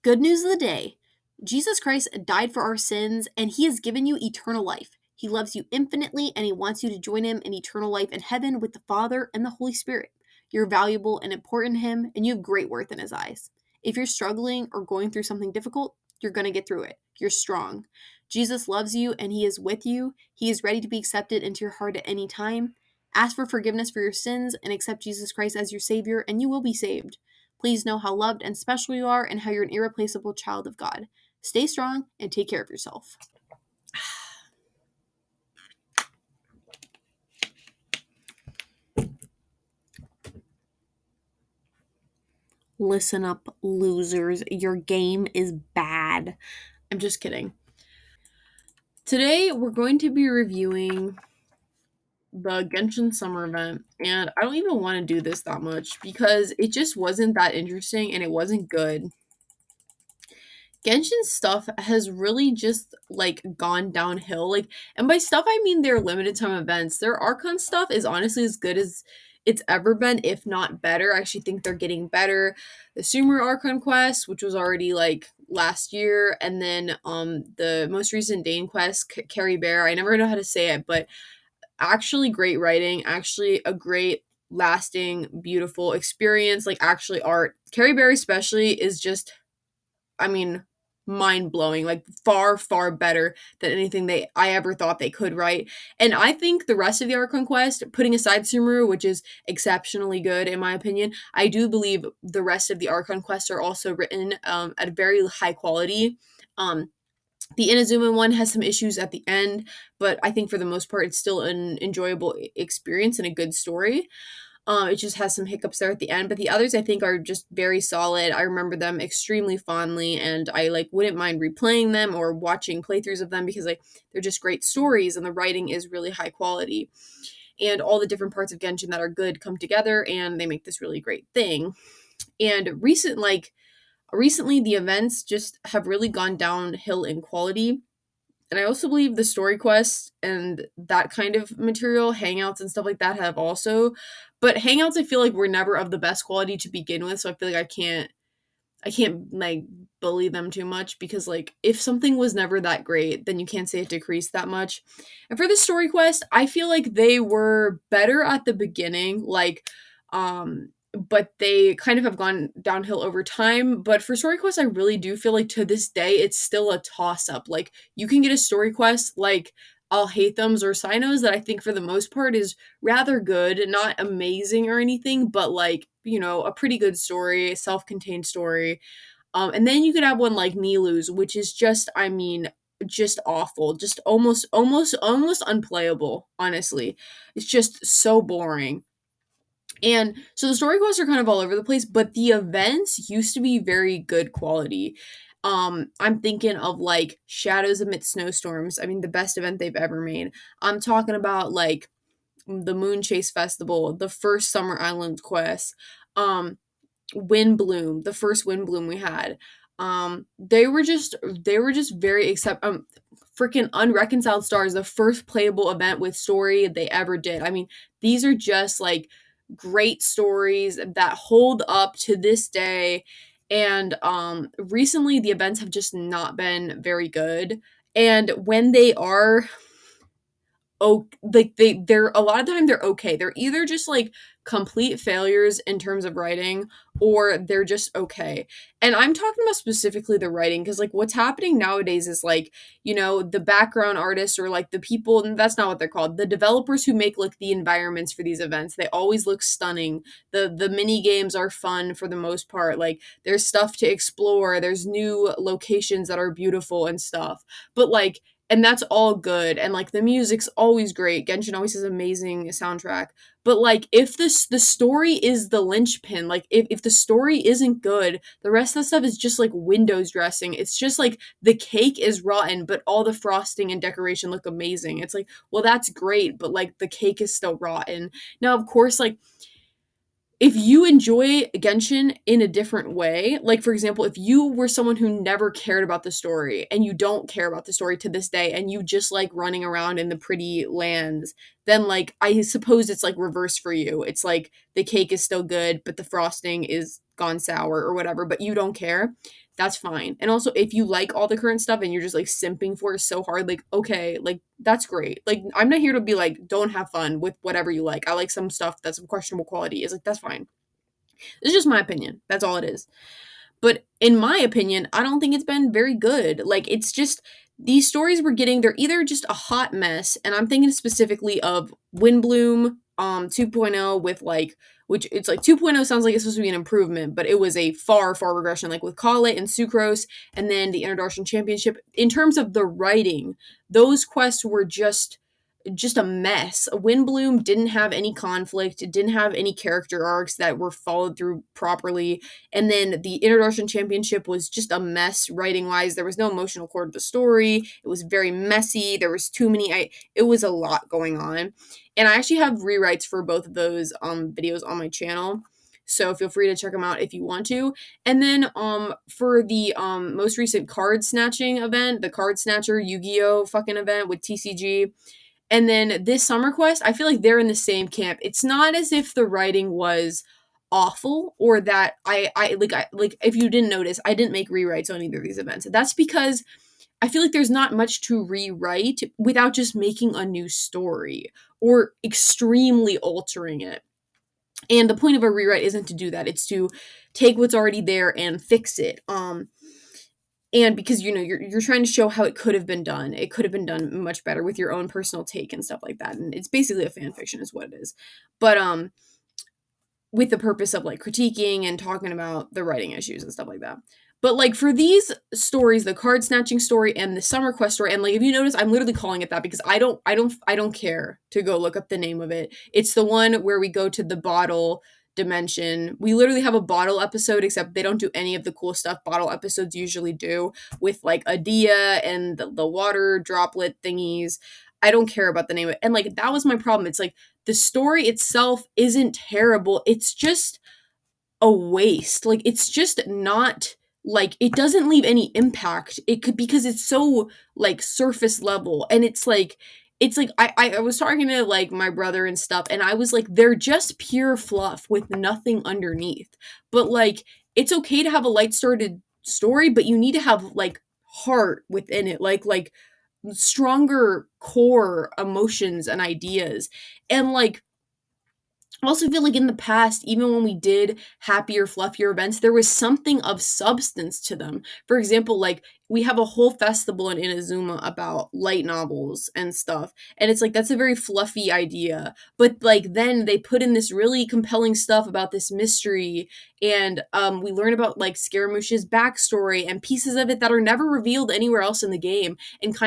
Good news of the day. Jesus Christ died for our sins and he has given you eternal life. He loves you infinitely and he wants you to join him in eternal life in heaven with the Father and the Holy Spirit. You're valuable and important to him and you have great worth in his eyes. If you're struggling or going through something difficult, you're going to get through it. You're strong. Jesus loves you and he is with you. He is ready to be accepted into your heart at any time. Ask for forgiveness for your sins and accept Jesus Christ as your Savior, and you will be saved. Please know how loved and special you are and how you're an irreplaceable child of God. Stay strong and take care of yourself. Listen up, losers. Your game is bad. I'm just kidding. Today, we're going to be reviewing the Genshin Summer Event, and I don't even want to do this that much because it just wasn't that interesting and it wasn't good. Genshin stuff has really just gone downhill. And by stuff I mean their limited time events. Their Archon stuff is honestly as good as it's ever been, if not better. I actually think they're getting better. The Sumer Archon quest, which was already last year, and then the most recent Dane quest, Carrie Bear. I never know how to say it, but actually great writing, actually a great lasting beautiful experience, actually art. Carrie Bear especially is just, I mean, mind blowing, far, far better than anything I ever thought they could write. And I think the rest of the Archon quest, putting aside Sumeru, which is exceptionally good in my opinion, I do believe the rest of the Archon quests are also written at a very high quality. The Inazuma one has some issues at the end, but I think for the most part, it's still an enjoyable experience and a good story. It just has some hiccups there at the end, but the others I think are just very solid. I remember them extremely fondly, and I wouldn't mind replaying them or watching playthroughs of them because they're just great stories and the writing is really high quality. And all the different parts of Genshin that are good come together and they make this really great thing. And recently the events just have really gone downhill in quality. And I also believe the story quests and that kind of material, hangouts and stuff like that have also. But hangouts I feel like were never of the best quality to begin with, so I feel like I can't bully them too much because if something was never that great, then you can't say it decreased that much. And for the story quest, I feel like they were better at the beginning, but they kind of have gone downhill over time. But for story quests, I really do feel like to this day it's still a toss up. You can get a story quest I'll hate them's or Sinos that I think for the most part is rather good, not amazing or anything, but a pretty good story, self-contained story. And then you could have one like Nilu's, which is just, I mean, just awful, just almost unplayable, honestly. It's just so boring. And so the story quests are kind of all over the place, but the events used to be very good quality. I'm thinking of Shadows Amid Snowstorms. I mean, the best event they've ever made. I'm talking about the Moon Chase Festival, the first Summer Island quest, Wind Bloom, the first Wind Bloom we had. They were just very freaking Unreconciled Stars, the first playable event with story they ever did. I mean, these are just great stories that hold up to this day. And recently the events have just not been very good. And when they are they're a lot of the time they're okay. They're either just complete failures in terms of writing or they're just okay. And I'm talking about specifically the writing because what's happening nowadays is the background artists or the people, and that's not what they're called, the developers who make the environments for these events, they always look stunning. The mini games are fun for the most part. There's stuff to explore, there's new locations that are beautiful and stuff. But and that's all good, and the music's always great. Genshin always has amazing soundtrack. But if the story is the linchpin, if the story isn't good, the rest of the stuff is just windows dressing. It's just the cake is rotten, but all the frosting and decoration look amazing. It's well, that's great, but the cake is still rotten. Now of course if you enjoy Genshin in a different way, for example, if you were someone who never cared about the story and you don't care about the story to this day and you just like running around in the pretty lands, then I suppose it's reverse for you. It's the cake is still good, but the frosting is gone sour or whatever, but you don't care. that's fine. And also, if you like all the current stuff and you're just like simping for it so hard, like, okay, like, that's great. Like, I'm not here to be like, don't have fun with whatever you like. I like some stuff that's of questionable quality. It's like, that's fine. It's just my opinion. That's all it is. But in my opinion, I don't think it's been very good. Like, it's just these stories we're getting, they're either just a hot mess, and I'm thinking specifically of Windbloom 2.0 with like, which it's like 2.0 sounds like it's supposed to be an improvement, but it was a far regression, like with Kale and Sucrose, and then the Introduction Championship. In terms of the writing, those quests were just a mess. Windbloom didn't have any conflict, it didn't have any character arcs that were followed through properly. And then the Introduction Championship was just a mess writing wise. There was no emotional core to the story. It was very messy. There was too many it was a lot going on. And I actually have rewrites for both of those videos on my channel. So feel free to check them out if you want to. And then for the most recent card snatching event, the card snatcher Yu-Gi-Oh fucking event with TCG, and then this Summer Quest, I feel like they're in the same camp. It's not as if the writing was awful or that I if you didn't notice, I didn't make rewrites on either of these events. That's because I feel like there's not much to rewrite without just making a new story or extremely altering it. And the point of a rewrite isn't to do that. It's to take what's already there and fix it. And because you're trying to show how it could have been done. It could have been done much better with your own personal take and stuff like that. And it's basically a fan fiction is what it is. But with the purpose of like critiquing and talking about the writing issues and stuff like that. But like for these stories, the card snatching story and the Summer Quest story, and like if you notice, I'm literally calling it that because I don't care to go look up the name of it. It's the one where we go to the bottle dimension. We literally have a bottle episode, except they don't do any of the cool stuff bottle episodes usually do with like Adia and the water droplet thingies. I don't care about the name of it. And like that was my problem. It's like the story itself isn't terrible. It's just a waste. Like it's just not like it doesn't leave any impact. It could because it's so like surface level and it's like I was talking to like my brother and stuff and I was like they're just pure fluff with nothing underneath. But like it's okay to have a light-started story, but you need to have like heart within it. Like stronger core emotions and ideas. And like I also feel like in the past, even when we did happier, fluffier events, there was something of substance to them. For example, like we have a whole festival in Inazuma about light novels and stuff. And it's like that's a very fluffy idea. But like then they put in this really compelling stuff about this mystery. And we learn about like Scaramouche's backstory and pieces of it that are never revealed anywhere else in the game and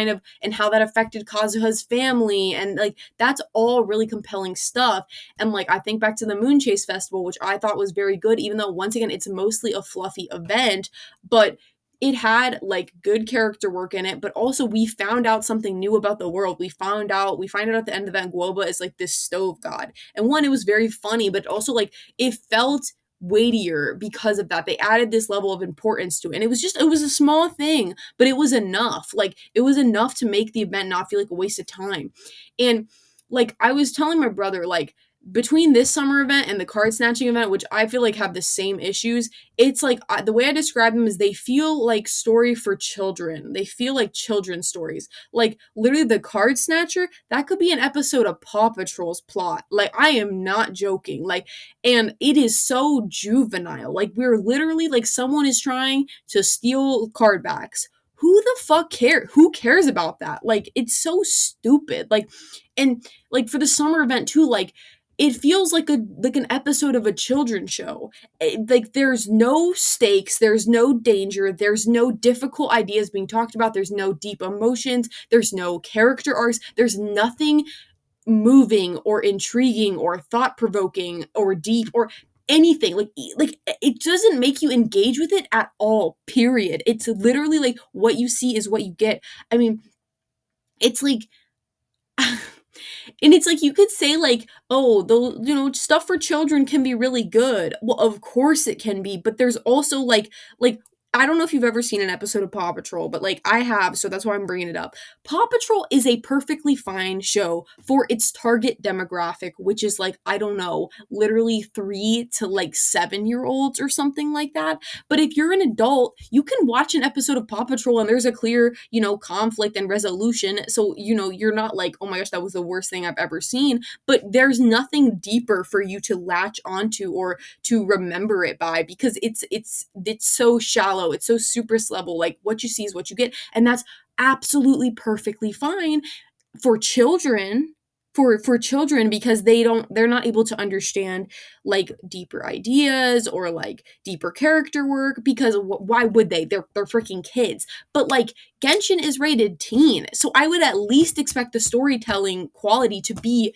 how that affected Kazuha's family. And like that's all really compelling stuff. And like I think back to the Moon Chase Festival, which I thought was very good, even though once again it's mostly a fluffy event, but it had like good character work in it, but also we found out something new about the world. We find out at the end of that Guoba is like this stove god. And one, it was very funny, but also like it felt weightier because of that. They added this level of importance to it. And it was a small thing, but it was enough. Like it was enough to make the event not feel like a waste of time. And like I was telling my brother, like between this summer event and the card snatching event, which I feel like have the same issues, it's like the way I describe them is they feel like story for children. They feel like children's stories. Like literally the card snatcher, that could be an episode of Paw Patrol's plot. Like I am not joking. Like, and it is so juvenile. Like we're literally like someone is trying to steal card backs. Who the fuck cares? Who cares about that? Like it's so stupid. Like, and like for the summer event too, like it feels like an episode of a children's show. Like there's no stakes, there's no danger, there's no difficult ideas being talked about, there's no deep emotions, there's no character arcs, there's nothing moving or intriguing or thought-provoking or deep or anything. Like it doesn't make you engage with it at all, period. It's literally like what you see is what you get. I mean, it's like and it's like you could say like, oh, stuff for children can be really good. Well, of course it can be, but there's also like I don't know if you've ever seen an episode of Paw Patrol, but like I have, so that's why I'm bringing it up. Paw Patrol is a perfectly fine show for its target demographic, which is like, I don't know, literally 3 to like 7-year-olds or something like that. But if you're an adult, you can watch an episode of Paw Patrol and there's a clear, conflict and resolution. So, you're not like, oh my gosh, that was the worst thing I've ever seen. But there's nothing deeper for you to latch onto or to remember it by, because it's so shallow, it's so surface level, like what you see is what you get, and that's absolutely perfectly fine for children, for children, because they're not able to understand like deeper ideas or like deeper character work, because why would they're freaking kids. But like Genshin is rated teen, so I would at least expect the storytelling quality to be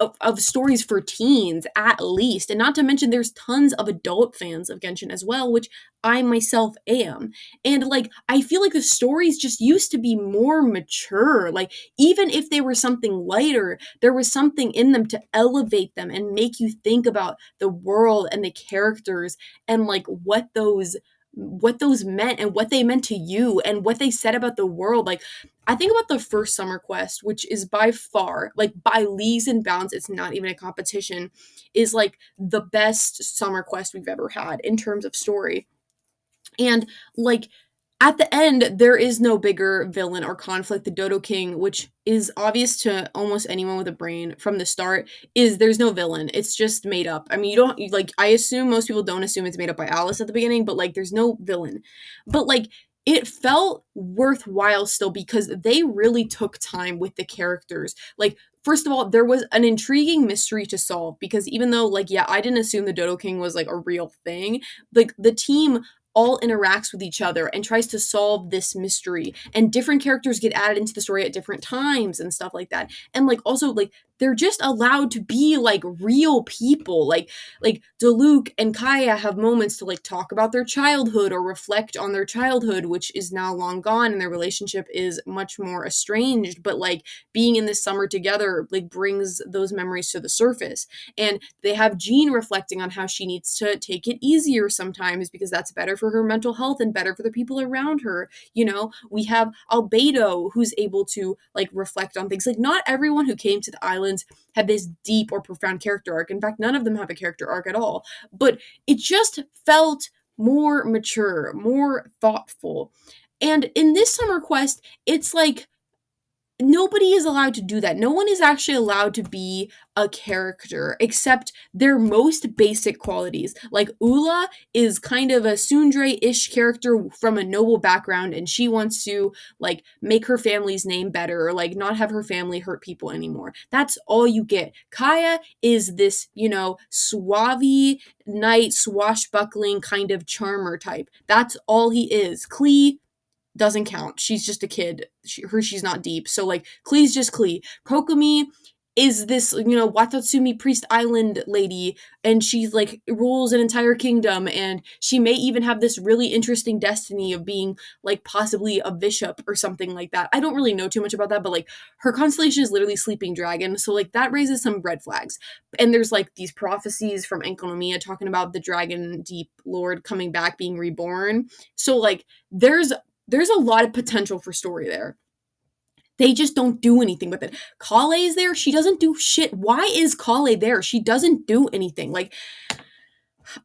of stories for teens at least. And not to mention there's tons of adult fans of Genshin as well, which I myself am. And like I feel like the stories just used to be more mature. Like even if they were something lighter, there was something in them to elevate them and make you think about the world and the characters and like what those meant and what they meant to you and what they said about the world. Like I think about the first summer quest, which is by far, like by leagues and bounds, it's not even a competition, is like the best summer quest we've ever had in terms of story. And like at the end, there is no bigger villain or conflict. The Dodo King, which is obvious to almost anyone with a brain from the start, is there's no villain. It's just made up. I mean, you don't like, I assume most people don't assume it's made up by Alice at the beginning, but like there's no villain. But like it felt worthwhile still because they really took time with the characters. Like, first of all, there was an intriguing mystery to solve because even though, like, yeah, I didn't assume the Dodo King was like a real thing, like the team all interacts with each other and tries to solve this mystery, and different characters get added into the story at different times and stuff like that. And like also like they're just allowed to be like real people. Like Diluc and Kaya have moments to like talk about their childhood or reflect on their childhood, which is now long gone, and their relationship is much more estranged. But like being in this summer together like brings those memories to the surface. And they have Jean reflecting on how she needs to take it easier sometimes because that's better for her mental health and better for the people around her. We have Albedo who's able to like reflect on things. Like not everyone who came to the islands had this deep or profound character arc. In fact, none of them have a character arc at all. But it just felt more mature, more thoughtful. And in this summer quest, it's like nobody is allowed to do that. No one is actually allowed to be a character except their most basic qualities. Like Ula is kind of a tsundere-ish character from a noble background, and she wants to like make her family's name better or like not have her family hurt people anymore. That's all you get. Kaya is this, suave knight, swashbuckling kind of charmer type. That's all he is. Klee doesn't count. She's just a kid. She's not deep. So like Klee's just Klee. Kokomi is this, Watatsumi Priest Island lady, and she's like rules an entire kingdom, and she may even have this really interesting destiny of being like possibly a bishop or something like that. I don't really know too much about that, but like her constellation is literally Sleeping Dragon, so like that raises some red flags. And there's like these prophecies from Enkonomiya talking about the Dragon Deep Lord coming back, being reborn. So like there's a lot of potential for story there. They just don't do anything with it. Kale is there. She doesn't do shit. Why is Kale there? She doesn't do anything. Like,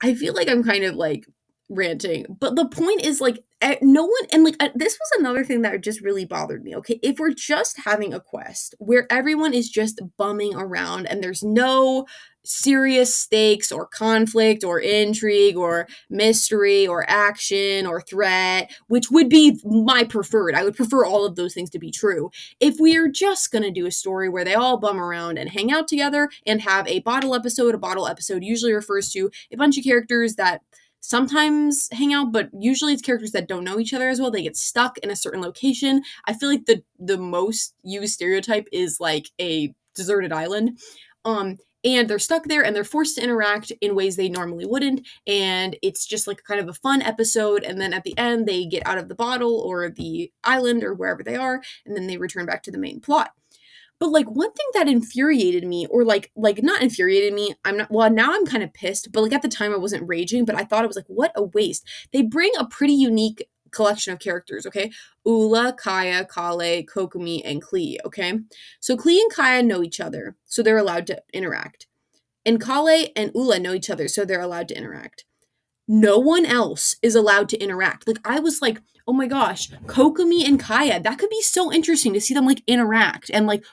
I feel like I'm kind of like ranting, but the point is like no one, and like this was another thing that just really bothered me. Okay, if we're just having a quest where everyone is just bumming around and there's no serious stakes or conflict or intrigue or mystery or action or threat, which would be my preferred. I would prefer all of those things to be true. If we are just going to do a story where they all bum around and hang out together and have a bottle episode usually refers to a bunch of characters that sometimes hang out, but usually it's characters that don't know each other as well. They get stuck in a certain location. I feel like the most used stereotype is like a deserted island. And they're stuck there and they're forced to interact in ways they normally wouldn't, and it's just like kind of a fun episode, and then at the end they get out of the bottle or the island or wherever they are, and then they return back to the main plot. But like one thing that infuriated me, or like not infuriated me, I'm not, well, now I'm kind of pissed, but like at the time I wasn't raging, but I thought it was like, what a waste. They bring a pretty unique collection of characters, okay? Ula, Kaya, Kale, Kokumi, and Klee, okay? So Klee and Kaya know each other, so they're allowed to interact. And Kale and Ula know each other, so they're allowed to interact. No one else is allowed to interact. Like I was like, oh my gosh, Kokomi and Kaya, that could be so interesting to see them like interact. And like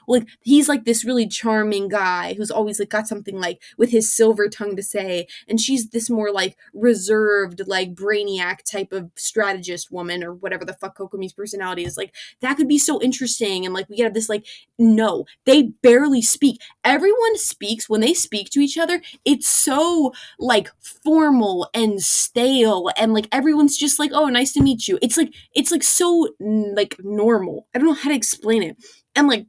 he's like this really charming guy who's always like got something like with his silver tongue to say, and she's this more like reserved, like brainiac type of strategist woman, or whatever the fuck Kokomi's personality is. Like that could be so interesting. And like we get this, like, no, they barely speak. Everyone speaks. When they speak to each other, it's so like formal and stale, and like everyone's just like, oh, nice to meet you. It's like so like normal. I don't know how to explain it. And like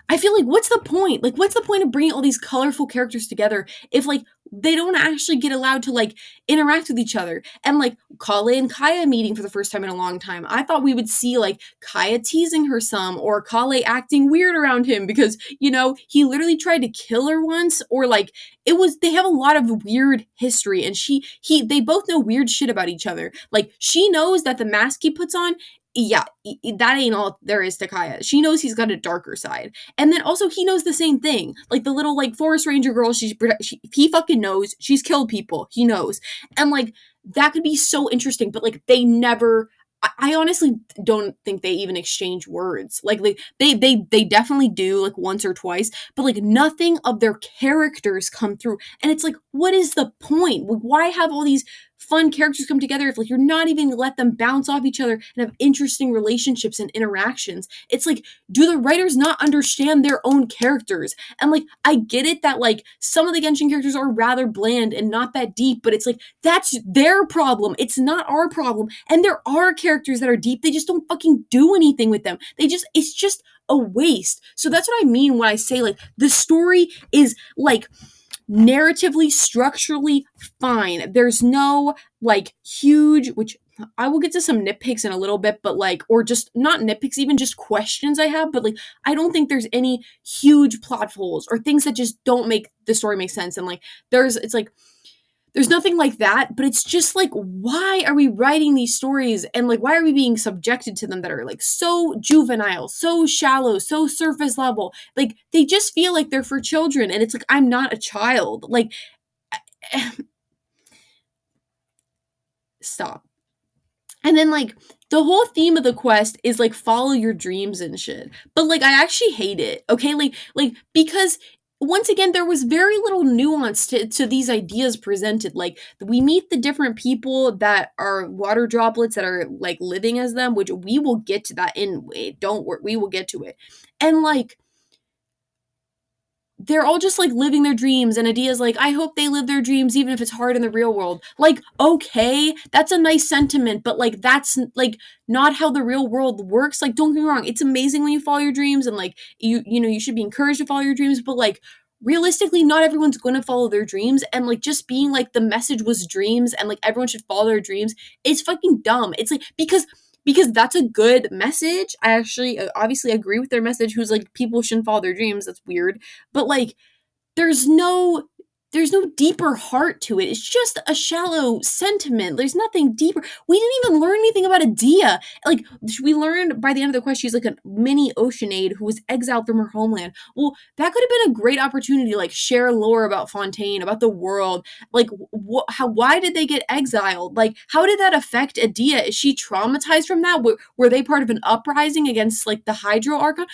I feel like what's the point? Like what's the point of bringing all these colorful characters together if like they don't actually get allowed to like interact with each other? And like Kale and Kaya meeting for the first time in a long time. I thought we would see like Kaya teasing her some, or Kale acting weird around him because, you know, he literally tried to kill her once, or like it was, they have a lot of weird history, and they both know weird shit about each other. Like she knows that the mask he puts on, yeah, that ain't all there is to Kaya. She knows he's got a darker side. And then also he knows the same thing. Like the little like forest ranger girl, he fucking knows she's killed people. He knows. And like that could be so interesting, but like they never, I honestly don't think they even exchange words. Like they definitely do like once or twice, but like nothing of their characters come through. And it's like, what is the point? Like, why have all these fun characters come together if like you're not even gonna let them bounce off each other and have interesting relationships and interactions? It's like, do the writers not understand their own characters? And like I get it that like some of the Genshin characters are rather bland and not that deep, but it's like that's their problem. It's not our problem. And there are characters that are deep. They just don't fucking do anything with them. It's just a waste. So that's what I mean when I say like the story is like narratively, structurally fine. There's no like huge, which I will get to some nitpicks in a little bit, but like, or just not nitpicks, even just questions I have, but like, I don't think there's any huge plot holes or things that just don't make the story make sense. And like, it's like, there's nothing like that, but it's just like, why are we writing these stories, and like why are we being subjected to them that are like so juvenile, so shallow, so surface level? Like they just feel like they're for children, and it's like, I'm not a child. Like stop. And then like the whole theme of the quest is like follow your dreams and shit. But like I actually hate it. Okay? Like because once again there was very little nuance to these ideas presented. Like we meet the different people that are water droplets that are like living as them, which we will get to that in wait, don't worry, we will get to it. And like they're all just like living their dreams, and Adia's like, I hope they live their dreams even if it's hard in the real world. Like, okay, that's a nice sentiment, but like that's like not how the real world works. Like, don't get me wrong, it's amazing when you follow your dreams, and like you know, you should be encouraged to follow your dreams, but like realistically not everyone's going to follow their dreams. And like just being like the message was dreams and like everyone should follow their dreams, it's fucking dumb. It's like because that's a good message. I actually obviously agree with their message, who's like people shouldn't follow their dreams. That's weird. But like there's no deeper heart to it. It's just a shallow sentiment. There's nothing deeper. We didn't even learn anything about Adia. Like we learned by the end of the quest she's like a mini Oceanade who was exiled from her homeland. Well, that could have been a great opportunity to like share lore about Fontaine, about the world. Like why did they get exiled? Like how did that affect Adia? Is she traumatized from that? Were they part of an uprising against like the Hydro Archon?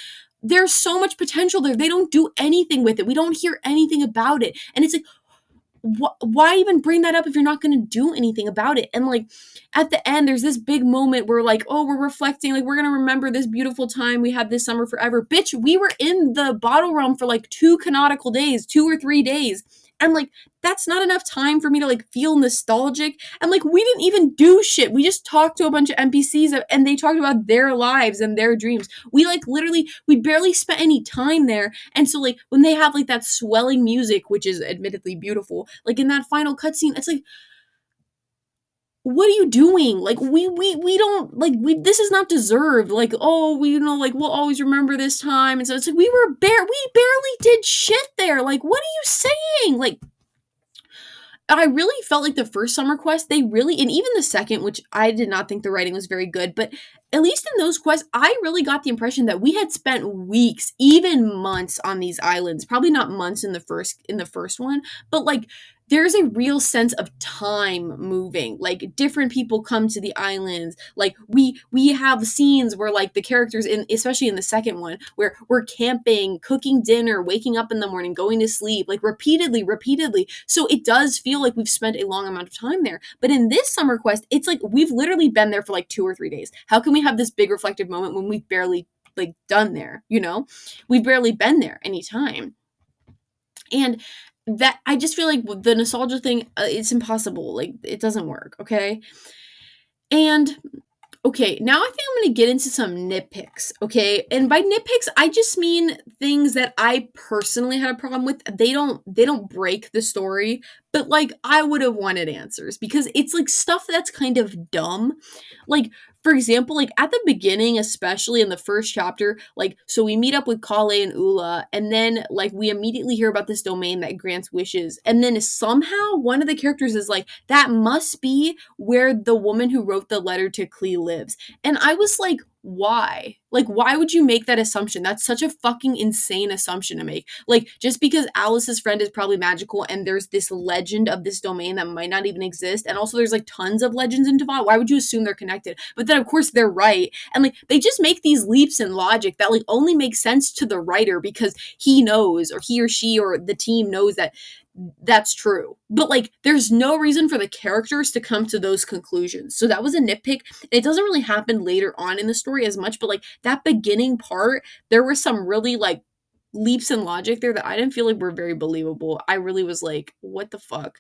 There's so much potential there. They don't do anything with it. We don't hear anything about it. And it's like, why even bring that up if you're not going to do anything about it? And like at the end, there's this big moment where like, oh, we're reflecting, like we're going to remember this beautiful time we had this summer forever. Bitch, we were in the bottle realm for like 2 canonical days, 2 or 3 days. And like, that's not enough time for me to like feel nostalgic. And like, we didn't even do shit. We just talked to a bunch of NPCs and they talked about their lives and their dreams. We like literally, we barely spent any time there. And so like, when they have like that swelling music, which is admittedly beautiful, like in that final cutscene, it's like, what are you doing? Like, we don't, like, this is not deserved. Like, oh, we, like, we'll always remember this time. And so it's like, we barely did shit there. Like, what are you saying? Like, I really felt like the first Summer Quest, they really, and even the second, which I did not think the writing was very good, but at least in those quests, I really got the impression that we had spent weeks, even months on these islands. Probably not months in the first one, but like there's a real sense of time moving. Like different people come to the islands. Like we have scenes where like the characters in, especially in the second one, where we're camping, cooking dinner, waking up in the morning, going to sleep, like repeatedly. So it does feel like we've spent a long amount of time there. But in this Summer Quest, it's like we've literally been there for like 2 or 3 days. How can we have this big reflective moment when we've barely like done there, you know? We've barely been there any time. And that, I just feel like the nostalgia thing, it's impossible. Like it doesn't work, okay? And okay, now I think I'm going to get into some nitpicks, okay? And by nitpicks, I just mean things that I personally had a problem with. They don't break the story, but like I would have wanted answers because it's like stuff that's kind of dumb. Like for example, like at the beginning, especially in the first chapter, like so we meet up with Kale and Ula, and then like we immediately hear about this domain that grants wishes, and then somehow one of the characters is like, that must be where the woman who wrote the letter to Klee lives. And I was like, why? Like, why would you make that assumption? That's such a fucking insane assumption to make. Like, just because Alice's friend is probably magical and there's this legend of this domain that might not even exist, and also there's like tons of legends in Devon, why would you assume they're connected? But then, of course, they're right. And like, they just make these leaps in logic that like only make sense to the writer because he knows, or he or she or the team knows that that's true. But like there's no reason for the characters to come to those conclusions. So that was a nitpick. And it doesn't really happen later on in the story as much, but like that beginning part, there were some really like leaps in logic there that I didn't feel like were very believable. I really was like, what the fuck?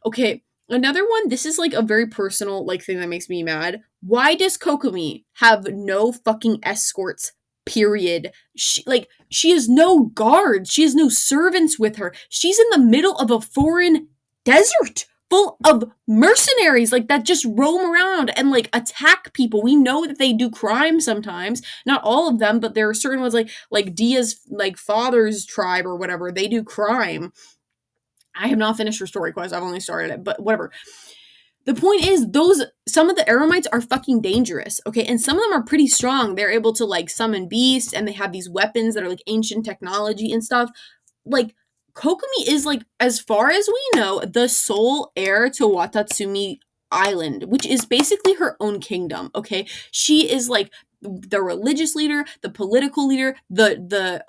Okay, another one, this is like a very personal like thing that makes me mad. Why does Kokomi have no fucking escorts? Period. She has no guards. She has no servants with her. She's in the middle of a foreign desert full of mercenaries like that just roam around and like attack people. We know that they do crime sometimes. Not all of them, but there are certain ones like Dia's like father's tribe or whatever. They do crime. I have not finished her story quest. I've only started it, but whatever. The point is, some of the Aromites are fucking dangerous, okay? And some of them are pretty strong. They're able to like summon beasts, and they have these weapons that are like ancient technology and stuff. Like Kokomi is like, as far as we know, the sole heir to Watatsumi Island, which is basically her own kingdom, okay? She is like the religious leader, the political leader, the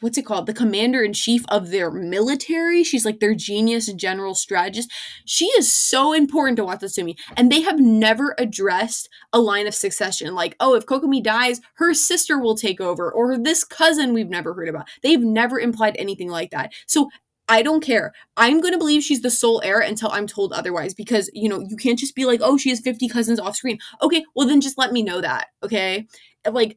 what's it called? The commander in chief of their military. She's like their genius general strategist. She is so important to Watatsumi, and they have never addressed a line of succession. Like, oh, if Kokomi dies, her sister will take over, or this cousin we've never heard about. They've never implied anything like that. So I don't care. I'm going to believe she's the sole heir until I'm told otherwise, because, you know, you can't just be like, oh, she has 50 cousins off screen. Okay, well then just let me know that, okay? Like,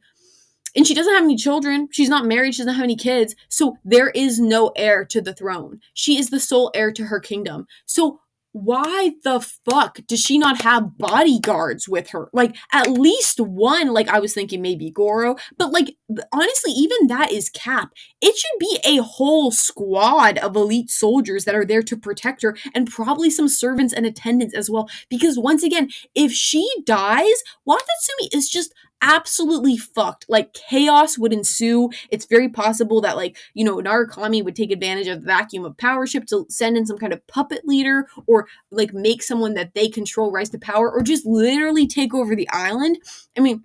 and she doesn't have any children. She's not married. She doesn't have any kids. So there is no heir to the throne. She is the sole heir to her kingdom. So why the fuck does she not have bodyguards with her? Like at least one, like I was thinking maybe Goro, but like honestly, even that is cap. It should be a whole squad of elite soldiers that are there to protect her, and probably some servants and attendants as well. Because once again, if she dies, Watatsumi is just absolutely fucked. Like chaos would ensue. It's very possible that like, you know, Narukami would take advantage of the vacuum of power ship to send in some kind of puppet leader, or like make someone that they control rise to power, or just literally take over the island. I mean,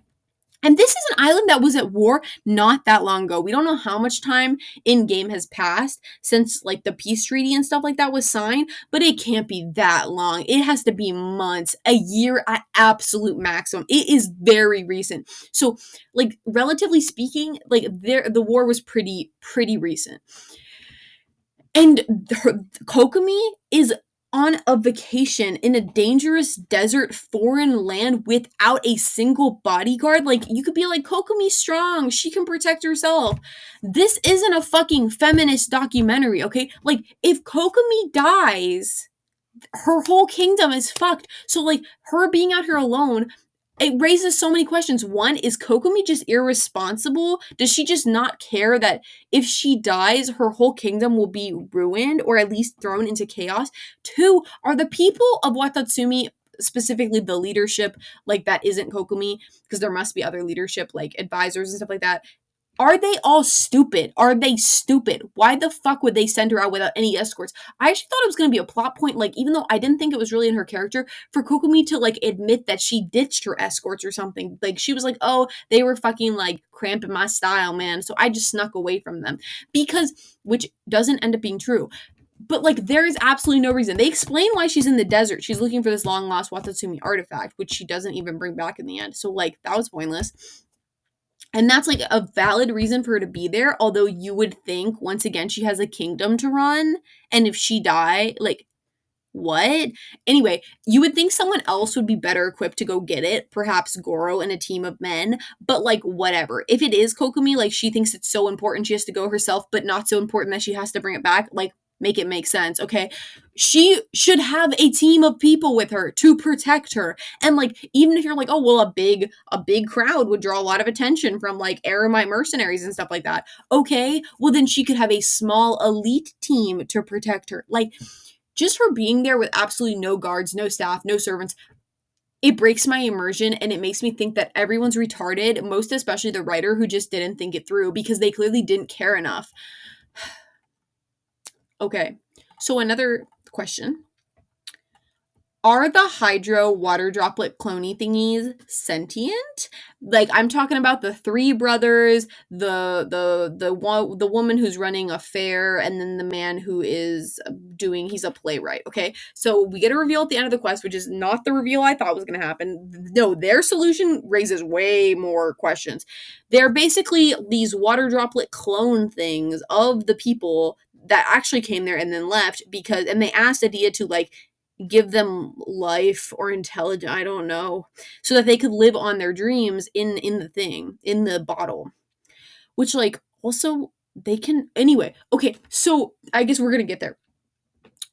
and this is an island that was at war not that long ago. We don't know how much time in game has passed since like the peace treaty and stuff like that was signed, but it can't be that long. It has to be months, a year at absolute maximum. It is very recent. So, like relatively speaking, like the war was pretty recent. And Kokomi is on a vacation in a dangerous desert foreign land without a single bodyguard. Like, you could be like, Kokomi's strong. She can protect herself. This isn't a fucking feminist documentary, okay? Like, if Kokomi dies, her whole kingdom is fucked. So like her being out here alone, it raises so many questions. One, is Kokomi just irresponsible? Does she just not care that if she dies, her whole kingdom will be ruined or at least thrown into chaos? Two, are the people of Watatsumi, specifically the leadership, like that isn't Kokomi, because there must be other leadership, like advisors and stuff like that, are they all stupid? Are they stupid? Why the fuck would they send her out without any escorts? I actually thought it was going to be a plot point, like, even though I didn't think it was really in her character, for Kokomi to, like, admit that she ditched her escorts or something. Like, she was like, oh, they were fucking, like, cramping my style, man, so I just snuck away from them. Because, which doesn't end up being true. But, like, there is absolutely no reason. They explain why she's in the desert. She's looking for this long-lost Watatsumi artifact, which she doesn't even bring back in the end. So, like, that was pointless. And that's like a valid reason for her to be there. Although you would think, once again, she has a kingdom to run. And if she die, like, what? Anyway, you would think someone else would be better equipped to go get it. Perhaps Goro and a team of men. But like, whatever. If it is Kokomi, like, she thinks it's so important she has to go herself, but not so important that she has to bring it back. Like, make it make sense, okay? She should have a team of people with her to protect her. And like, even if you're like, oh well, a big crowd would draw a lot of attention from like Eremite mercenaries and stuff like that. Okay, well then she could have a small elite team to protect her. Like, just her being there with absolutely no guards, no staff, no servants, it breaks my immersion and it makes me think that everyone's retarded, most especially the writer who just didn't think it through because they clearly didn't care enough. Okay, so another question. Are the hydro water droplet cloney thingies sentient? Like, I'm talking about the three brothers, the woman who's running a fair, and then the man who is he's a playwright, okay? So we get a reveal at the end of the quest, which is not the reveal I thought was going to happen. No, their solution raises way more questions. They're basically these water droplet clone things of the people that actually came there and then left and they asked Adia to, like, give them life or intelligence, I don't know, so that they could live on their dreams in the bottle. Which, like, also they can anyway. Okay, so I guess we're gonna get there.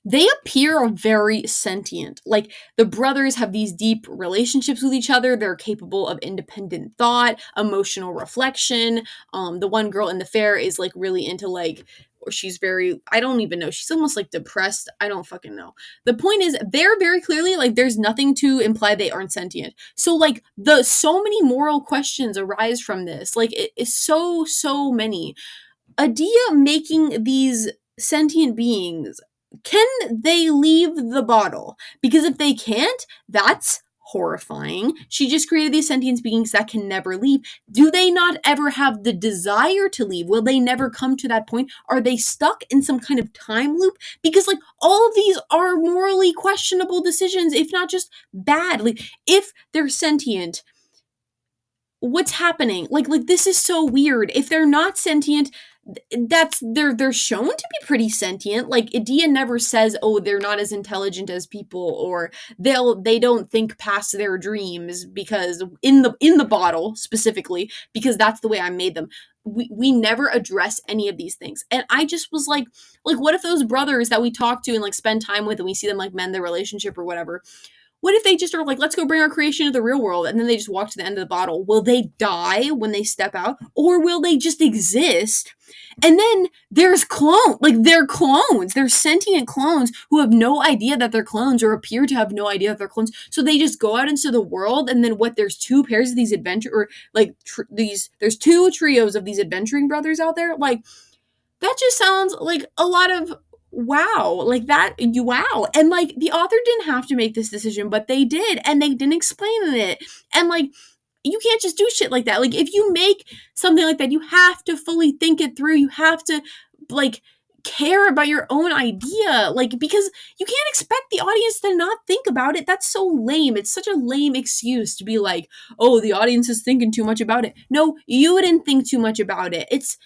They appear very sentient. Like, the brothers have these deep relationships with each other. They're capable of independent thought, emotional reflection. The one girl in the fair is like really into, like, or she's very, I don't even know, she's almost like depressed. I don't fucking know. The point is, they're very clearly, like, there's nothing to imply they aren't sentient. So, like, so many moral questions arise from this. Like, it is so many. Adia making these sentient beings, can they leave the bottle? Because if they can't, that's horrifying. She just created these sentient beings that can never leave. Do they not ever have the desire to leave? Will they never come to that point? Are they stuck in some kind of time loop? Because, like, all of these are morally questionable decisions, if not just bad. Like, if they're sentient, what's happening? Like this is so weird. If they're not sentient, they're shown to be pretty sentient. Like, Adia never says, oh, they're not as intelligent as people, or they don't think past their dreams, because in the bottle specifically, because that's the way I made them. We never address any of these things. And I just was like, what if those brothers that we talk to and, like, spend time with, and we see them, like, mend their relationship or whatever, what if they just are like, let's go bring our creation to the real world, and then they just walk to the end of the bottle? Will they die when they step out? Or will they just exist? And then there's they're clones. They're sentient clones who have no idea that they're clones, or appear to have no idea that they're clones. So they just go out into the world, and then there's two pairs of these there's two trios of these adventuring brothers out there. Like, that just sounds like a lot of wow. And, like, the author didn't have to make this decision, but they did, and they didn't explain it. And, like, you can't just do shit like that. Like, if you make something like that, you have to fully think it through. You have to, like, care about your own idea. Like, because you can't expect the audience to not think about it. That's so lame. It's such a lame excuse to be like, oh, the audience is thinking too much about it. No, you didn't think too much about it. It's,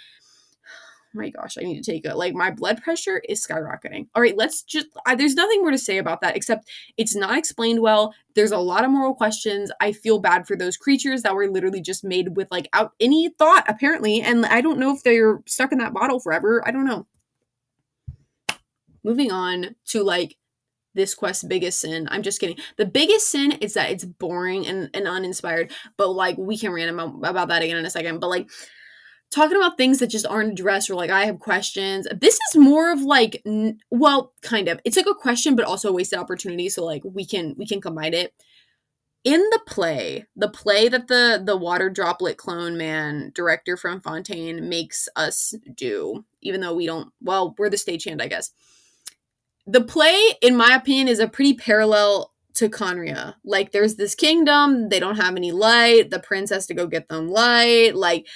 my gosh, I need to take it. Like, my blood pressure is skyrocketing. All right, let's just, there's nothing more to say about that, except it's not explained well. There's a lot of moral questions. I feel bad for those creatures that were literally just made with, like, out any thought, apparently. And I don't know if they're stuck in that bottle forever. I don't know. Moving on to, like, this quest's biggest sin. I'm just kidding. The biggest sin is that it's boring and uninspired. But like, we can rant about that again in a second. But like, talking about things that just aren't addressed, or like I have questions. This is more of like, well, kind of. It's like a question, but also a wasted opportunity. So like, we can combine it. In the play that the water droplet clone man director from Fontaine makes us do, even though we don't, well, we're the stagehand, I guess. The play, in my opinion, is a pretty parallel to Conria. Like, there's this kingdom, they don't have any light, the prince has to go get them light. Like,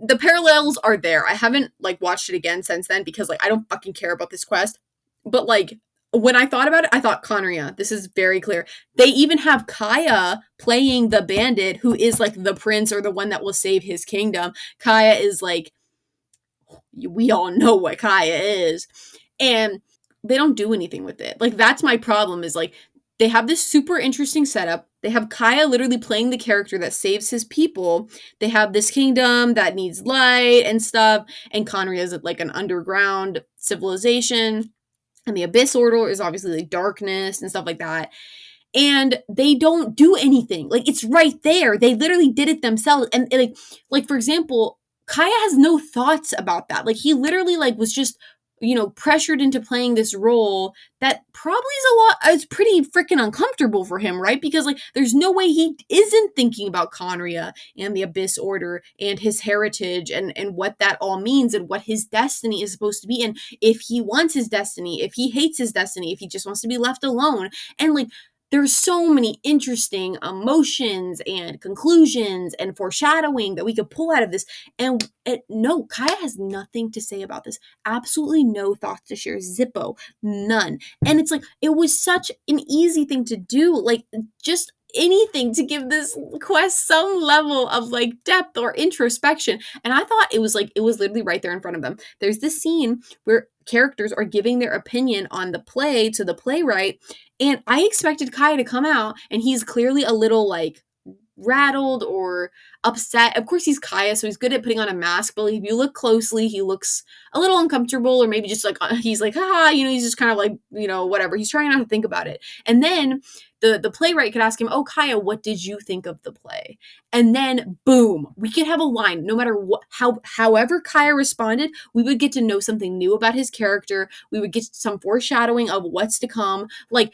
the parallels are there. I haven't like watched it again since then because like I don't fucking care about this quest. But like, when I thought about it, I thought Conria. This is very clear. They even have Kaya playing the bandit who is like the prince or the one that will save his kingdom. Kaya is like, we all know what Kaya is. And they don't do anything with it. Like, that's my problem, is like, they have this super interesting setup. They have Kaya literally playing the character that saves his people. They have this kingdom that needs light and stuff. And Conria is like an underground civilization. And the Abyss Order is obviously like darkness and stuff like that. And they don't do anything. Like, it's right there. They literally did it themselves. And like for example, Kaya has no thoughts about that. Like, he literally like was just, pressured into playing this role that probably is pretty freaking uncomfortable for him, right? Because like, there's no way he isn't thinking about Conria and the Abyss Order and his heritage and what that all means and what his destiny is supposed to be. And if he wants his destiny, if he hates his destiny, if he just wants to be left alone. And like, there's so many interesting emotions and conclusions and foreshadowing that we could pull out of this. And no, Kaya has nothing to say about this. Absolutely no thoughts to share. Zippo. None. And it's like, it was such an easy thing to do. Like, just anything to give this quest some level of like depth or introspection. And I thought it was literally right there in front of them. There's this scene where characters are giving their opinion on the play to the playwright, and I expected Kaya to come out, and he's clearly a little like rattled or upset. Of course, he's Kaya, so he's good at putting on a mask, but if you look closely, he looks a little uncomfortable, or maybe just like he's like, haha, he's just kind of like, whatever. He's trying not to think about it. And then the playwright could ask him, oh, Kaya, what did you think of the play? And then boom, we could have a line. No matter what, however Kaya responded, we would get to know something new about his character. We would get some foreshadowing of what's to come. Like,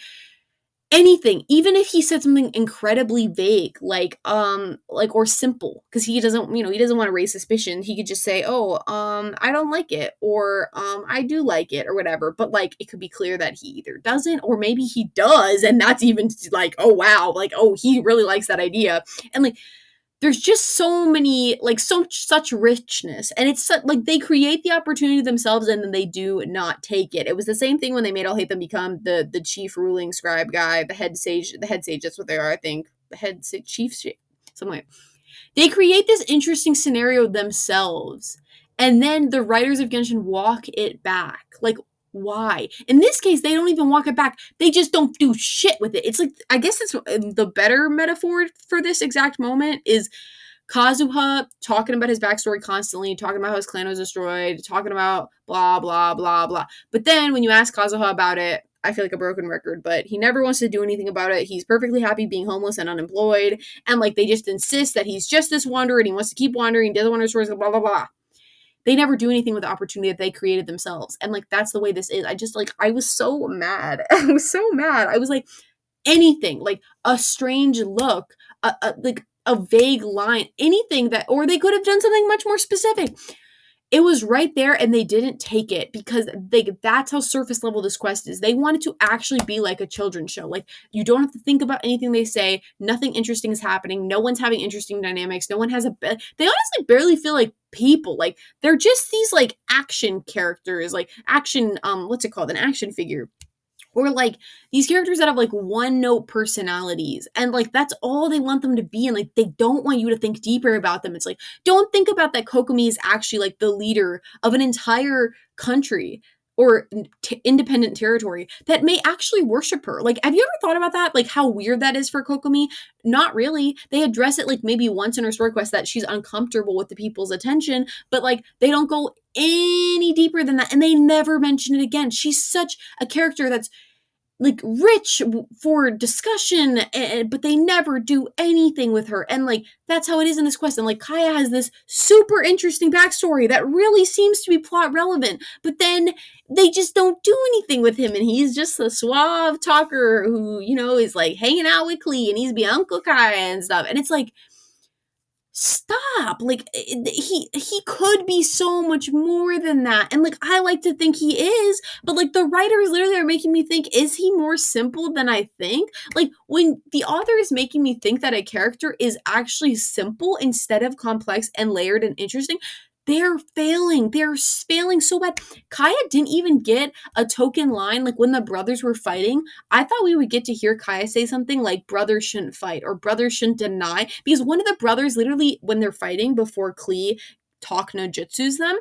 anything, even if he said something incredibly vague, like or simple, because he doesn't want to raise suspicion. He could just say, oh, I don't like it, or I do like it, or whatever. But like, it could be clear that he either doesn't, or maybe he does, and that's even like, oh wow, like, oh, he really likes that idea. And like, there's just so many, like, such richness, and it's like, they create the opportunity themselves and then they do not take it. It was the same thing when they made I'll Hate Them become the chief ruling scribe guy, the head sage. That's what they are, I think. The head chief, something like. They create this interesting scenario themselves, and then the writers of Genshin walk it back. Like, why? In this case, they don't even walk it back. They just don't do shit with it. It's like, I guess it's the better metaphor for this exact moment is Kazuha talking about his backstory constantly, talking about how his clan was destroyed, talking about blah, blah, blah, blah. But then when you ask Kazuha about it, I feel like a broken record, but he never wants to do anything about it. He's perfectly happy being homeless and unemployed. And like, they just insist that he's just this wanderer and he wants to keep wandering. He doesn't want to destroy his, blah, blah, blah. They never do anything with the opportunity that they created themselves. And like, that's the way this is. I was so mad. I was so mad. I was like, anything, like a strange look, like a vague line, anything that, or they could have done something much more specific. It was right there, and they didn't take it because that's how surface level this quest is. They wanted to actually be like a children's show. Like, you don't have to think about anything they say. Nothing interesting is happening. No one's having interesting dynamics. No one has they honestly barely feel like people. Like, they're just these like action characters, like action, what's it called? An action figure. Or like these characters that have like one note personalities, and like, that's all they want them to be. And like, they don't want you to think deeper about them. It's like, don't think about that Kokomi is actually like the leader of an entire country or independent territory that may actually worship her. Like, have you ever thought about that? Like, how weird that is for Kokomi? Not really. They address it like maybe once in her story quest that she's uncomfortable with the people's attention, but like, they don't go any deeper than that, and they never mention it again. She's such a character that's like rich for discussion, but they never do anything with her. And like that's how it is in this quest. And like Kaya has this super interesting backstory that really seems to be plot relevant, but then they just don't do anything with him, and he's just a suave talker who, you know, is like hanging out with Klee, and he's be Uncle Kaya and stuff. And it's like, stop. Like he could be so much more than that, and like I like to think he is, but like the writers literally are making me think, is he more simple than I think? Like when the author is making me think that a character is actually simple instead of complex and layered and interesting, they're failing. They're failing so bad. Kaya didn't even get a token line. Like when the brothers were fighting, I thought we would get to hear Kaya say something like brothers shouldn't fight or brothers shouldn't deny, because one of the brothers literally, when they're fighting before Klee talk no jutsus them,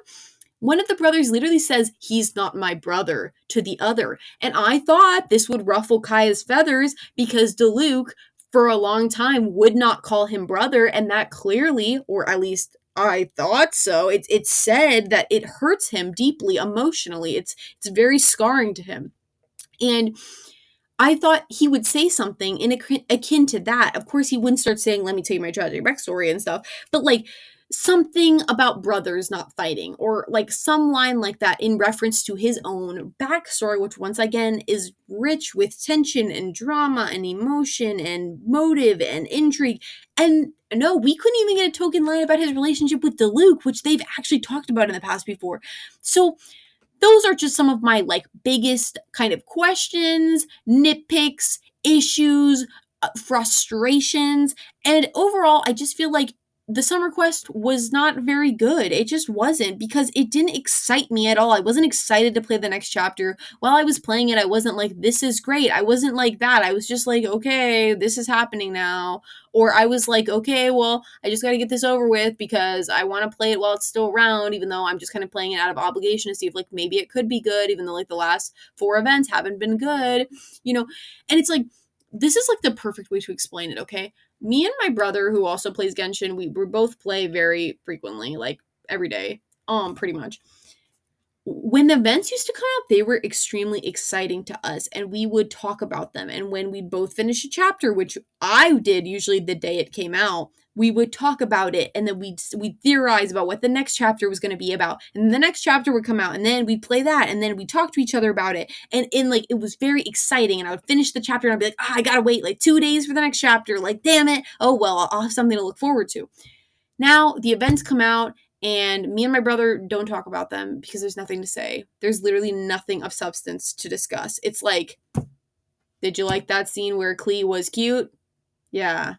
one of the brothers literally says, he's not my brother, to the other. And I thought this would ruffle Kaya's feathers because Diluc for a long time would not call him brother, and that clearly, or at least I thought so, it said that it hurts him deeply emotionally. It's very scarring to him. And I thought he would say something akin to that. Of course, he wouldn't start saying, let me tell you my tragic backstory and stuff, but like something about brothers not fighting, or like some line like that in reference to his own backstory, which once again is rich with tension and drama and emotion and motive and intrigue. And no, we couldn't even get a token line about his relationship with Diluc, which they've actually talked about in the past before. So those are just some of my like biggest kind of questions, nitpicks, issues, frustrations. And overall, I just feel like the summer quest was not very good. It just wasn't, because it didn't excite me at all. I wasn't excited to play the next chapter. While I was playing it, I wasn't like, this is great. I wasn't like that. I was just like, okay, this is happening now. Or I was like, okay, well, I just got to get this over with because I want to play it while it's still around, even though I'm just kind of playing it out of obligation to see if like maybe it could be good, even though like the last 4 events haven't been good, you know? And it's like, this is like the perfect way to explain it, okay? Me and my brother, who also plays Genshin, we both play very frequently, like every day, pretty much. When the events used to come out, they were extremely exciting to us, and we would talk about them. And when we'd both finish a chapter, which I did usually the day it came out, we would talk about it, and then we'd theorize about what the next chapter was going to be about. And the next chapter would come out, and then we'd play that, and then we'd talk to each other about it. And in like, it was very exciting, and I would finish the chapter, and I'd be like, I gotta wait like 2 days for the next chapter. Like, damn it. Oh, well, I'll have something to look forward to. Now, the events come out, and me and my brother don't talk about them because there's nothing to say. There's literally nothing of substance to discuss. It's like, did you like that scene where Klee was cute? Yeah.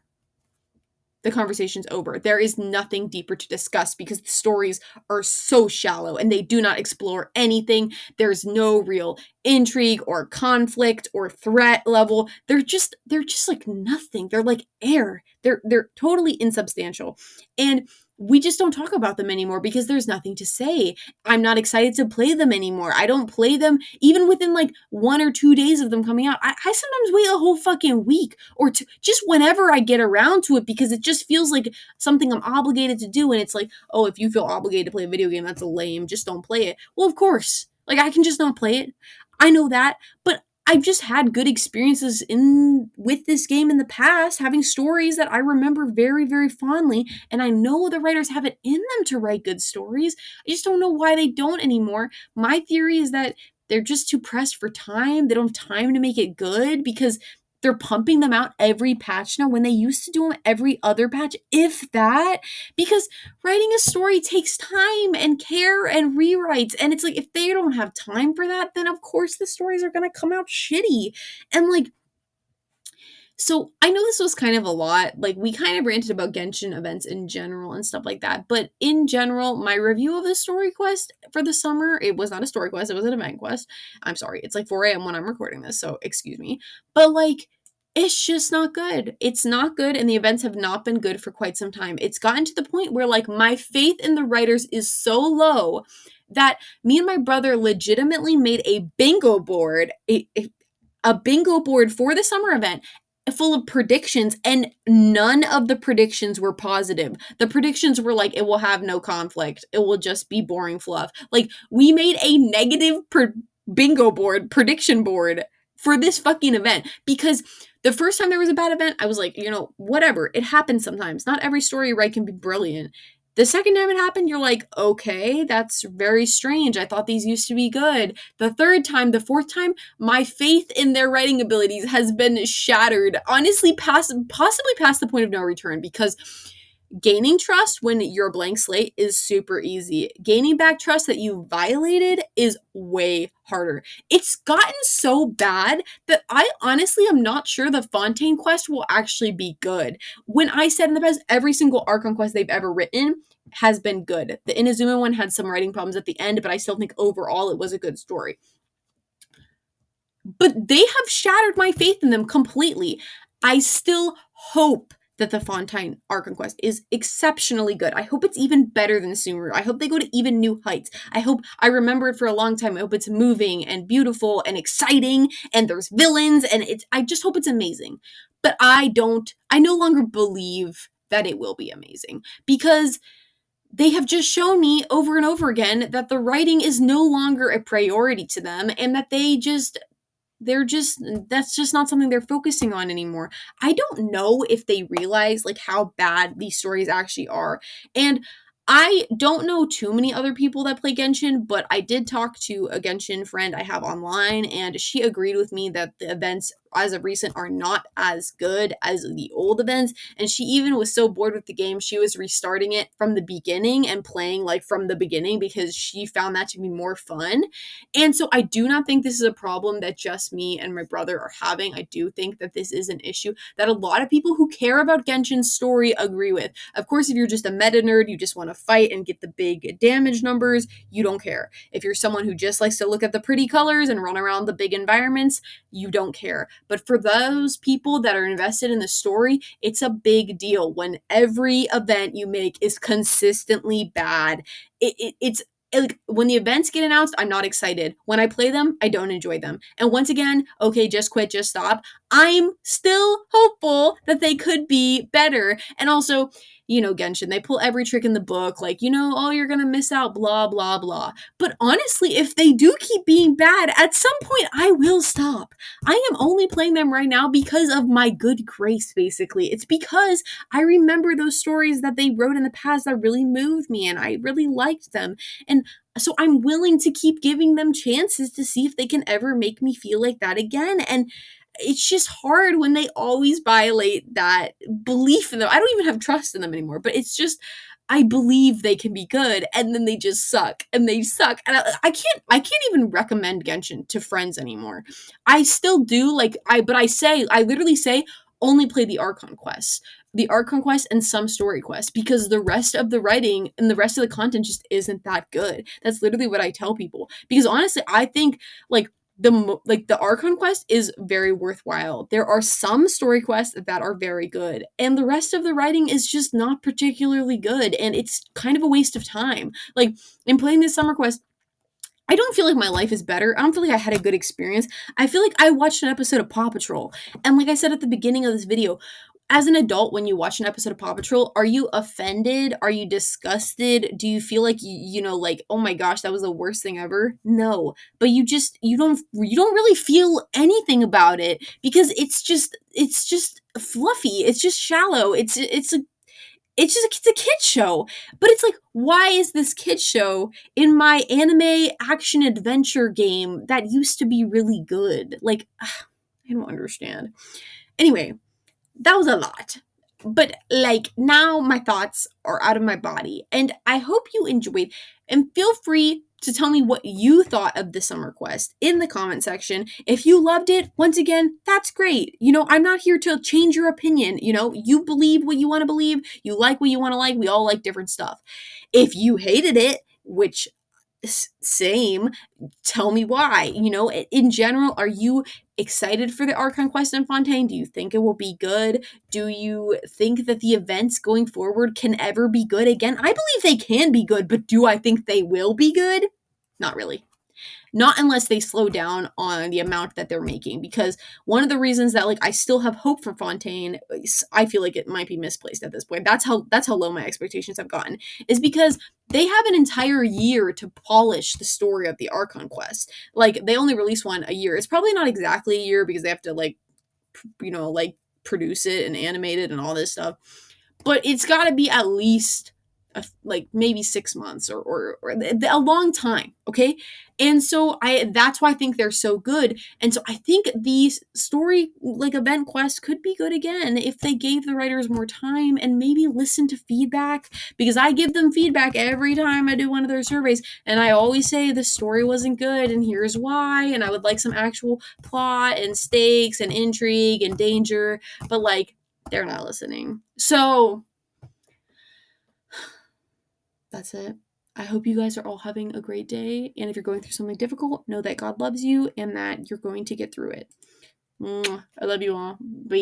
The conversation's over. There is nothing deeper to discuss because the stories are so shallow and they do not explore anything. There's no real intrigue or conflict or threat level. They're just like nothing. They're like air. They're totally insubstantial. And we just don't talk about them anymore because there's nothing to say. I'm not excited to play them anymore. I don't play them even within like 1 or 2 days of them coming out. I sometimes wait a whole fucking week or two, just whenever I get around to it, because it just feels like something I'm obligated to do. And it's like, oh, if you feel obligated to play a video game, that's lame. Just don't play it. Well, of course. Like, I can just not play it. I know that. But I've just had good experiences with this game in the past, having stories that I remember very, very fondly, and I know the writers have it in them to write good stories. I just don't know why they don't anymore. My theory is that they're just too pressed for time. They don't have time to make it good because they're pumping them out every patch now when they used to do them every other patch, if that, because writing a story takes time and care and rewrites. And it's like, if they don't have time for that, then of course the stories are going to come out shitty. And like, so I know this was kind of a lot. Like, we kind of ranted about Genshin events in general and stuff like that. But in general, my review of the story quest for the summer, it was not a story quest, it was an event quest. I'm sorry, it's like 4 a.m. when I'm recording this, so excuse me. But like, it's just not good. It's not good, and the events have not been good for quite some time. It's gotten to the point where like my faith in the writers is so low that me and my brother legitimately made a bingo board, a bingo board for the summer event full of predictions, and none of the predictions were positive. The predictions were like, it will have no conflict. It will just be boring fluff. Like, we made a negative bingo board, prediction board, for this fucking event. Because the first time there was a bad event, I was like, whatever. It happens sometimes. Not every story right can be brilliant. The second time it happened, you're like, okay, that's very strange. I thought these used to be good. The third time, the fourth time, my faith in their writing abilities has been shattered. Honestly, possibly past the point of no return, because gaining trust when you're a blank slate is super easy. Gaining back trust that you violated is way harder. It's gotten so bad that I honestly am not sure the Fontaine quest will actually be good. When I said in the past, every single Archon quest they've ever written has been good. The Inazuma one had some writing problems at the end, but I still think overall it was a good story. But they have shattered my faith in them completely. I still hope that the Fontaine Archon quest is exceptionally good. I hope it's even better than Sumeru. I hope they go to even new heights. I remember it for a long time. I hope it's moving and beautiful and exciting and there's villains and I just hope it's amazing. But I no longer believe that it will be amazing because they have just shown me over and over again that the writing is no longer a priority to them and that that's just not something they're focusing on anymore. I don't know if they realize like how bad these stories actually are. And I don't know too many other people that play Genshin, but I did talk to a Genshin friend I have online, and she agreed with me that the events as of recent are not as good as the old events. And she even was so bored with the game, she was restarting it from the beginning and playing like from the beginning because she found that to be more fun. And so I do not think this is a problem that just me and my brother are having. I do think that this is an issue that a lot of people who care about Genshin's story agree with. Of course, if you're just a meta nerd, you just want to fight and get the big damage numbers, you don't care. If you're someone who just likes to look at the pretty colors and run around the big environments, you don't care. But for those people that are invested in the story, it's a big deal when every event you make is consistently bad. It's like when the events get announced, I'm not excited. When I play them, I don't enjoy them. And once again, okay, just quit, just stop. I'm still hopeful that they could be better. And also, Genshin, they pull every trick in the book, like, oh, you're gonna miss out, blah, blah, blah. But honestly, if they do keep being bad, at some point I will stop. I am only playing them right now because of my good grace, basically. It's because I remember those stories that they wrote in the past that really moved me and I really liked them. And so I'm willing to keep giving them chances to see if they can ever make me feel like that again. And it's just hard when they always violate that belief in them. I don't even have trust in them anymore, but it's just I believe they can be good and then they just suck and they suck. And I can't even recommend Genshin to friends anymore. I still do I literally say only play the Archon quests. The Archon quest and some story quests because the rest of the writing and the rest of the content just isn't that good. That's literally what I tell people. Because honestly, I think the Archon quest is very worthwhile. There are some story quests that are very good, and the rest of the writing is just not particularly good, and it's kind of a waste of time. Like in playing this summer quest, I don't feel like my life is better. I don't feel like I had a good experience. I feel like I watched an episode of Paw Patrol. And like I said at the beginning of this video, as an adult, when you watch an episode of Paw Patrol, are you offended? Are you disgusted? Do you feel like oh my gosh, that was the worst thing ever? No. But you don't really feel anything about it because it's just fluffy. It's just shallow. It's a kid show. But it's like, why is this kid show in my anime action adventure game that used to be really good? Like, I don't understand. Anyway, that was a lot. But now my thoughts are out of my body and I hope you enjoyed, and feel free to tell me what you thought of the summer quest in the comment section. If you loved it, once again, that's great. I'm not here to change your opinion. You believe what you want to believe. You like what you want to like. We all like different stuff. If you hated it, which same, tell me why. In general, are you excited for the Archon quest in Fontaine? Do you think it will be good? Do you think that the events going forward can ever be good again? I believe they can be good, but do I think they will be good? Not really. not unless they slow down on the amount that they're making. Because one of the reasons that like I still have hope for Fontaine, I feel like it might be misplaced at this point. That's how low my expectations have gotten, is because they have an entire year to polish the story of the Archon quest. Like they only release one a year. It's probably not exactly a year because they have to like like produce it and animate it and all this stuff, but it's got to be at least like maybe 6 months or a long time, okay? And so that's why I think they're so good. And so I think these story like event quests could be good again if they gave the writers more time and maybe listen to feedback, because I give them feedback every time I do one of their surveys, and I always say the story wasn't good and here's why, and I would like some actual plot and stakes and intrigue and danger, but like they're not listening. So that's it. I hope you guys are all having a great day. And if you're going through something difficult, know that God loves you and that you're going to get through it. I love you all. Bye.